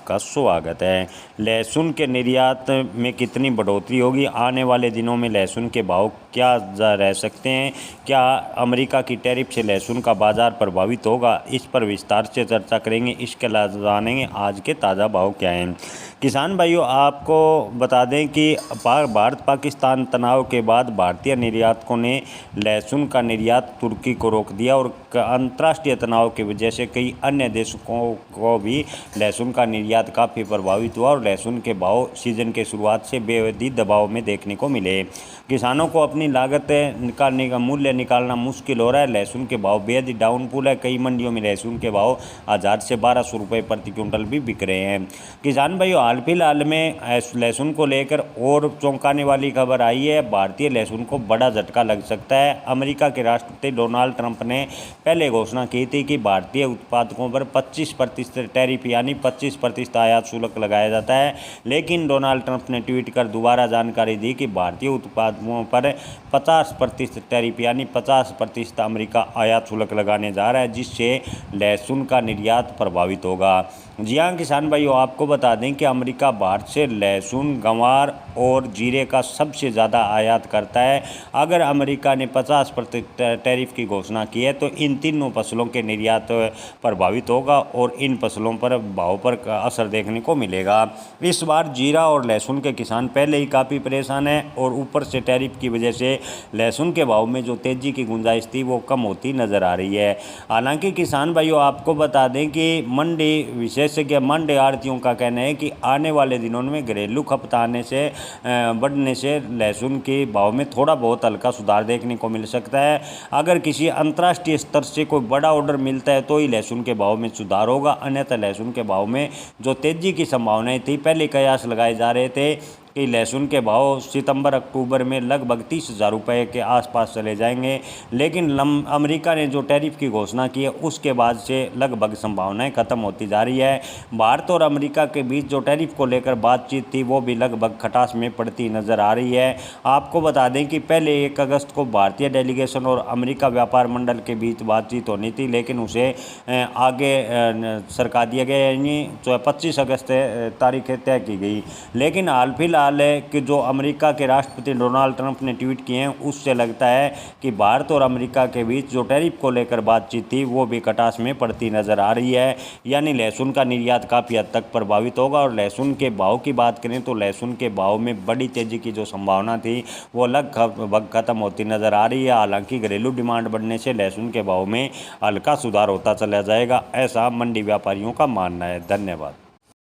आपका स्वागत है। लहसुन के निर्यात में कितनी बढ़ोतरी होगी? आने वाले दिनों में लहसुन के भाव क्या रह सकते हैं? क्या अमेरिका की टैरिफ से लहसुन का बाजार प्रभावित होगा? इस पर विस्तार से चर्चा करेंगे। इसके अलावा जानेंगे आज के ताज़ा भाव क्या हैं। किसान भाइयों, आपको बता दें कि भारत पाकिस्तान तनाव के बाद भारतीय निर्यातकों ने लहसुन का निर्यात तुर्की को रोक दिया और अंतर्राष्ट्रीय तनाव की वजह से कई अन्य देशों को भी लहसुन का निर्यात काफ़ी प्रभावित हुआ और लहसुन के भाव सीजन के शुरुआत से बेहद दबाव में देखने को मिले। किसानों को अपनी लागत निकालने का मूल्य निकालना मुश्किल हो रहा है। लहसुन के भाव बेहद डाउनफुल है। कई मंडियों में लहसुन के भाव 1000 से 1200 रुपये प्रति क्विंटल भी बिक रहे हैं। किसान भाइयों, हाल फिलहाल में लहसुन को लेकर और चौंकाने वाली खबर आई है। भारतीय लहसुन को बड़ा झटका लग सकता है। अमेरिका के राष्ट्रपति डोनाल्ड ट्रंप ने पहले घोषणा की थी कि भारतीय उत्पादकों पर 25% टैरिफ यानी 25% आयात शुल्क लगाया जाता है, लेकिन डोनाल्ड ट्रंप ने ट्वीट कर दोबारा जानकारी दी कि भारतीय उत्पादों पर 50% टैरिफ यानी 50% अमेरिका आयात शुल्क लगाने जा रहा है, जिससे लहसुन का निर्यात प्रभावित होगा। जी हाँ किसान भाइयों, आपको बता दें कि अमेरिका भारत से लहसुन, गंवार और जीरे का सबसे ज़्यादा आयात करता है। अगर अमेरिका ने 50% टैरिफ की घोषणा की है तो इन तीनों फसलों के निर्यात प्रभावित होगा और इन फसलों पर भाव पर असर देखने को मिलेगा। इस बार जीरा और लहसुन के किसान पहले ही काफ़ी परेशान हैं और ऊपर से टैरिफ की वजह से लहसुन के भाव में जो तेज़ी की गुंजाइश थी वो कम होती नज़र आ रही है। हालांकि किसान भाइयों, आपको बता दें कि मंडी विशेषज्ञ मंडी आड़तियों का कहना है कि आने वाले दिनों में घरेलू खपत आने से बढ़ने से लहसुन के भाव में थोड़ा बहुत हल्का सुधार देखने को मिल सकता है। अगर किसी अंतर्राष्ट्रीय स्तर से कोई बड़ा ऑर्डर मिलता है तो ही लहसुन के भाव में सुधार होगा, अन्यथा लहसुन के भाव में जो तेज़ी की संभावनाएं थी, पहले कयास लगाए जा रहे थे कि लहसुन के भाव सितंबर अक्टूबर में लगभग 30,000 रुपये के आसपास चले जाएंगे, लेकिन अमेरिका ने जो टैरिफ की घोषणा की है उसके बाद से लगभग संभावनाएं ख़त्म होती जा रही है। भारत और अमेरिका के बीच जो टैरिफ को लेकर बातचीत थी वो भी लगभग खटास में पड़ती नज़र आ रही है। आपको बता दें कि पहले 1 अगस्त को भारतीय डेलीगेशन और अमेरिका व्यापार मंडल के बीच बातचीत होनी थी, लेकिन उसे आगे सरका दिया गया, यानी 25 अगस्त तारीख तय की गई। लेकिन हाल फिलहाल है कि जो अमेरिका के राष्ट्रपति डोनाल्ड ट्रंप ने ट्वीट किए हैं उससे लगता है कि भारत और अमेरिका के बीच जो टैरिफ को लेकर बातचीत थी वो भी कटास में पड़ती नज़र आ रही है, यानी लहसुन का निर्यात काफ़ी हद तक प्रभावित होगा। और लहसुन के भाव की बात करें तो लहसुन के भाव में बड़ी तेज़ी की जो संभावना थी वो लगभग ख़त्म होती नज़र आ रही है। हालांकि घरेलू डिमांड बढ़ने से लहसुन के भाव में हल्का सुधार होता चला जाएगा, ऐसा मंडी व्यापारियों का मानना है। धन्यवाद।